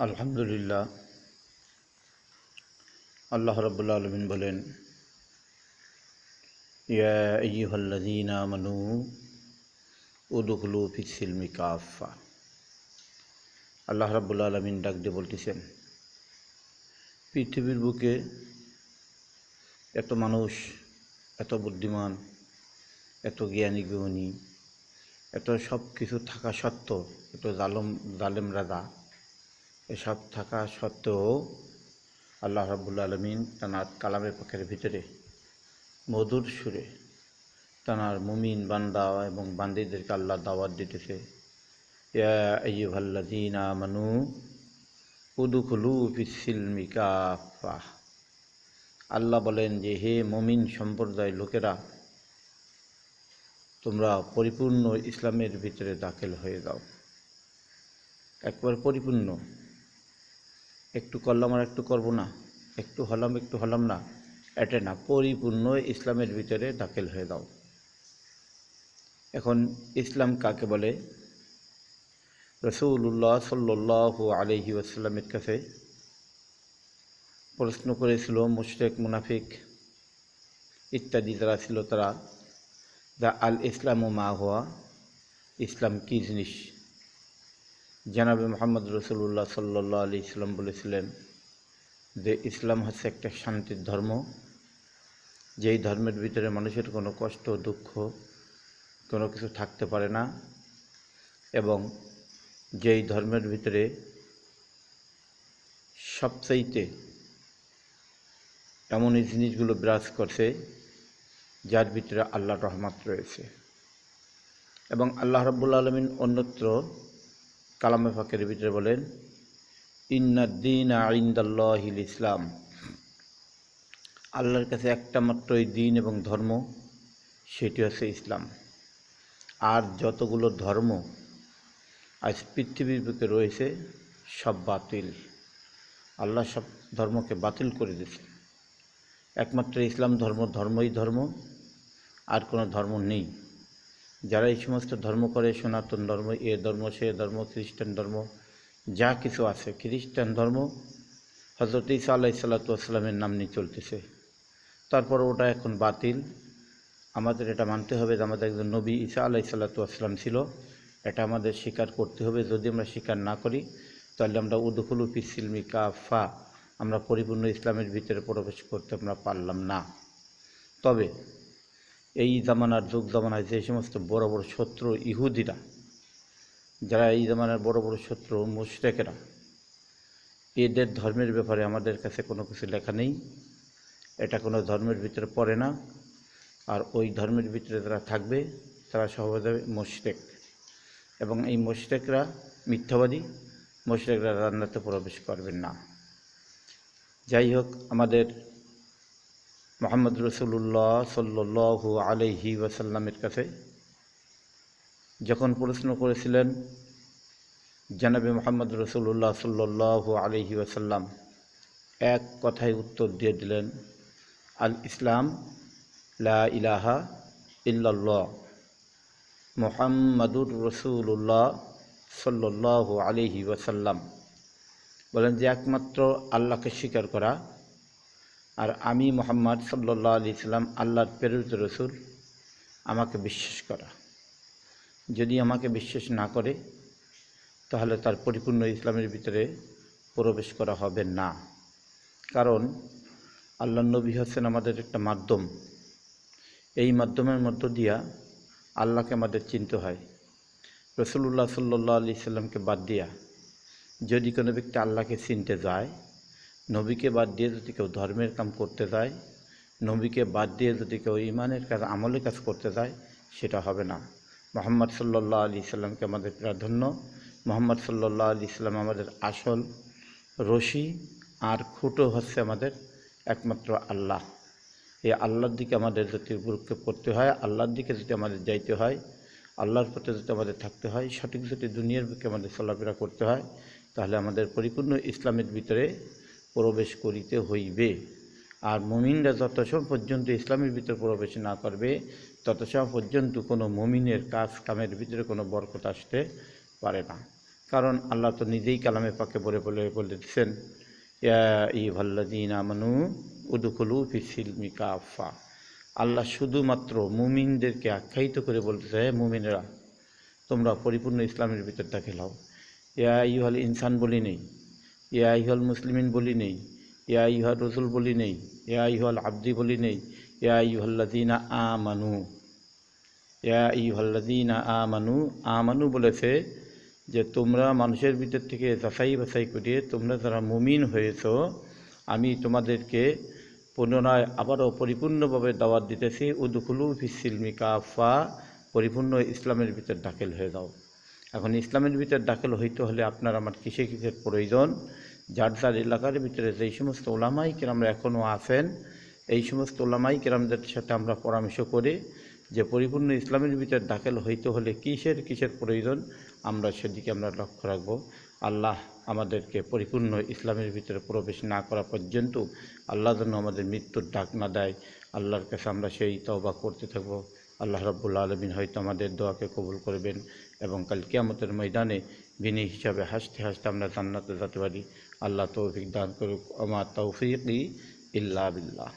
আলহামদুলিল্লাহ। আল্লাহ রাব্বুল আলামিন বলেন, ইয়া আইয়ুহাল্লাযীনা আমানু উদখুলু ফিস-সিলমি কাফা। আল্লাহ রাব্বুল আলামিন ডাক দিয়ে বলতেছেন, পৃথিবীর বুকে এত মানুষ, এত বুদ্ধিমান, এত জ্ঞানী গুণী, এত সব কিছু থাকা সত্ত্বেও, এত জালেম রাজা, এসব থাকা সত্ত্বেও আল্লাহ রাব্বুল আলামিন তাঁর কালামে পাকের ভিতরে মধুর সুরে তাঁর মুমিন বান্দা এবং বান্দীদেরকে আল্লাহ দাওয়াত দিতেছে, ইয়া আইয়ুহাল্লাযীনা আমানু উদখুলু ফিস-সিলমি কাফা। আল্লাহ বলেন যে, হে মুমিন সম্প্রদায় লোকেরা, তোমরা পরিপূর্ণ ইসলামের ভিতরে দাখিল হয়ে যাও। একবার পরিপূর্ণ, একটু করলাম আর একটু করব না, একটু হলাম না, এটা না, পরিপূর্ণ ইসলামের ভিতরে দাখিল হয়ে যাও। এখন ইসলাম কাকে বলে? রাসূলুল্লাহ সাল্লাল্লাহু আলাইহি ওয়াসাল্লামের কাছে প্রশ্ন করেছিল মুশরিক, মুনাফিক ইত্যাদি যারা ছিল, তারা দা আল ইসলামু মা হুয়া, ইসলাম কী জিনিস? জনাবে মুহাম্মদ রাসূলুল্লাহ সাল্লাল্লাহু আলাইহি ওয়াসাল্লাম বলেছিলেন যে ইসলাম হচ্ছে একটা শান্তির ধর্ম, যেই ধর্মের ভিতরে মানুষের কোনো কষ্ট, দুঃখ, কোনো কিছু থাকতে পারে না, এবং যেই ধর্মের ভিতরে সবচাইতে এমন এই জিনিসগুলো বিরাজ করছে যার ভিতরে আল্লাহর রহমত রয়েছে। এবং আল্লাহ রাব্বুল আলামিন অন্যত্র কালামে পাকের ভিতরে বলেন, ইন্নাদ-দীনা ইনদাল্লাহিল ইসলাম। আল্লাহর কাছে একটা মাত্রই দিন এবং ধর্ম, সেটি হচ্ছে ইসলাম। আর যতগুলো ধর্ম আজ পৃথিবীর বুকে রয়েছে সব বাতিল। আল্লাহ সব ধর্মকে বাতিল করে দিয়েছে। একমাত্র ইসলাম ধর্মই ধর্ম, আর কোনো ধর্ম নেই। যারা এই সমস্ত ধর্ম করে, সনাতন ধর্ম, এ ধর্ম, সে ধর্ম, খ্রিস্টান ধর্ম, যা কিছু আছে, খ্রিস্টান ধর্ম হযরত ঈসা আলাইহিস সালাতু ওয়াস সালামের নাম নিয়ে চলতেছে। তারপর ওটা এখন বাতিল। আমাদের এটা মানতে হবে যে আমাদের একজন নবী ঈসা আলাইহিস সালাতু ওয়াস সালাম ছিল, এটা আমাদের স্বীকার করতে হবে। যদি আমরা স্বীকার না করি, তাহলে আমরা উদখুলু ফিস-সিলমি কাফা, আমরা পরিপূর্ণ ইসলামের ভিতরে প্রবেশ করতে আমরা পারলাম না। তবে এই জামানার যুগ জামানায় যে সমস্ত বড় বড় শত্রু ইহুদিরা, যারা এই জামানার বড় বড় শত্রু মুশরিকেরা, এদের ধর্মের ব্যাপারে আমাদের কাছে কোনো কিছু লেখা নেই, এটা কোনো ধর্মের ভিতরে পড়ে না। আর ওই ধর্মের ভিতরে যারা থাকবে তারা সহজে মুশরিক, এবং এই মুশরিকরা মিথ্যাবাদী, মুশরিকরা জান্নাতে প্রবেশ করবেন না। যাই হোক, আমাদের মুহাম্মদ রাসূলুল্লাহ সাল্লাল্লাহু আলাইহি ওয়াসাল্লামের কাছে যখন প্রশ্ন করেছিলেন, জনাবে মুহাম্মদ রাসূলুল্লাহ সাল্লাল্লাহু আলাইহি ওয়াসাল্লাম এক কথায় উত্তর দিয়ে দিলেন, আল ইসলাম লা ইলাহা ইল্লাল্লাহ মুহাম্মাদুর রাসূলুল্লাহ সাল্লাল্লাহু আলাইহি ওয়াসাল্লাম বলেন যে একমাত্র আল্লাহকে স্বীকার করা, আর আমি মুহাম্মদ সাল্লাল্লাহু আলাইহি সাল্লাম আল্লাহর প্রেরিত রসুল, আমাকে বিশ্বাস করা। যদি আমাকে বিশ্বাস না করে, তাহলে তার পরিপূর্ণ ইসলামের ভিতরে প্রবেশ করা হবে না। কারণ আল্লাহর নবী হচ্ছেন আমাদের একটা মাধ্যম। এই মাধ্যমের মধ্য দিয়া আল্লাহকে আমাদের চিনতে হয়। রাসূলুল্লাহ সাল্লাল্লাহু আলাইহি সাল্লামকে বাদ দিয়া যদি কোনো ব্যক্তি আল্লাহকে চিনতে যায়, নবীকে বাদ দিয়ে যদি কেউ ধর্মের কাম করতে যায়, নবীকে বাদ দিয়ে যদি কেউ ইমানের কাজ, আমলের কাজ করতে যায়, সেটা হবে না। মুহাম্মদ সাল্লাল্লাহু আলাইহি সাল্লামকে আমাদের প্রাধান্য। মুহাম্মদ সাল্লাল্লাহু আলাইহি সাল্লাম আমাদের আসল রশি, আর খুঁটো হচ্ছে আমাদের একমাত্র আল্লাহ। এই আল্লাহর দিকে আমাদের যদি গুরুত্ব করতে হয়, আল্লাহর দিকে যদি আমাদের যাইতে হয়, আল্লাহর পথে যদি আমাদের থাকতে হয়, সঠিক যদি দুনিয়ার বুকে আমাদের চলাফেরা করতে হয়, তাহলে আমাদের পরিপূর্ণ ইসলামের ভিতরে প্রবেশ করিতে হইবে। আর মুমিনরা যত সময় পর্যন্ত ইসলামের ভিতরে প্রবেশ না করবে, তত সময় পর্যন্ত কোনো মুমিনের কাজ কামের ভিতরে কোনো বরকত আসতে পারে না। কারণ আল্লাহ তো নিজেই কালামে পাকে বলে দিচ্ছেন, ইয়া আইয়ুহাল্লাযীনা আমানু উদখুলু ফিস-সিলমি কাফা। আল্লাহ শুধুমাত্র মুমিনদেরকে আখ্যায়িত করে বলতেছে, হে মুমিনেরা, তোমরা পরিপূর্ণ ইসলামের ভিতর দাখিল হও। ইয়া আইয়ুহাল ইনসান বলি নেই, ইয়া আইয়ুহাল মুসলিমিন বলি নেই, ইয়া আইয়ুহার রসুল বলি নেই, ইয়া আইয়ুহাল আবদি বলি নেই, ইয়া আইয়ুহাল্লাযীনা আমানু। ইয়া আইয়ুহাল্লাযীনা আমানু, আমানু বলেছে যে তোমরা মানুষের ভিতর থেকে যাচাই বাছাই করিয়ে তোমরা যারা মুমিন হয়েছ, আমি তোমাদেরকে পুনরায় আবারও পরিপূর্ণভাবে দাওয়াত দিতেছি, উদখুলু ফিস-সিলমি কাফা, পরিপূর্ণ ইসলামের ভিতর দাখিল হয়ে যাও। এখন ইসলামের ভিতর দাখিল হইতে হলে আপনার আমার কিসের প্রয়োজন? যার যার এলাকার ভিতরে যেই সমস্ত ওলামাই কেরামরা এখনও আছেন, এই সমস্ত ওলামাই কেরামদের সাথে আমরা পরামর্শ করে যে পরিপূর্ণ ইসলামের ভিতর দাখিল হইতে হলে কিসের প্রয়োজন, আমরা সেদিকে আমরা লক্ষ্য রাখব। আল্লাহ আমাদেরকে পরিপূর্ণ ইসলামের ভিতরে প্রবেশ না করা পর্যন্ত আল্লাহ যেন আমাদের মৃত্যুর ডাক না দেয়, আল্লাহর কাছে আমরা সেই তওবা করতে থাকব। আল্লাহ রাব্বুল আলামিন হয়তো আমাদের দোয়াকে কবুল করবেন এবং কাল কিয়ামতের ময়দানে বিনয়ী হিসাবে হাসতে হাসতে আমরা জান্নাতে যেতে পারি। আল্লাহ তৌফিক দান করুক। আমা তৌফিকি ইল্লা বিল্লাহ।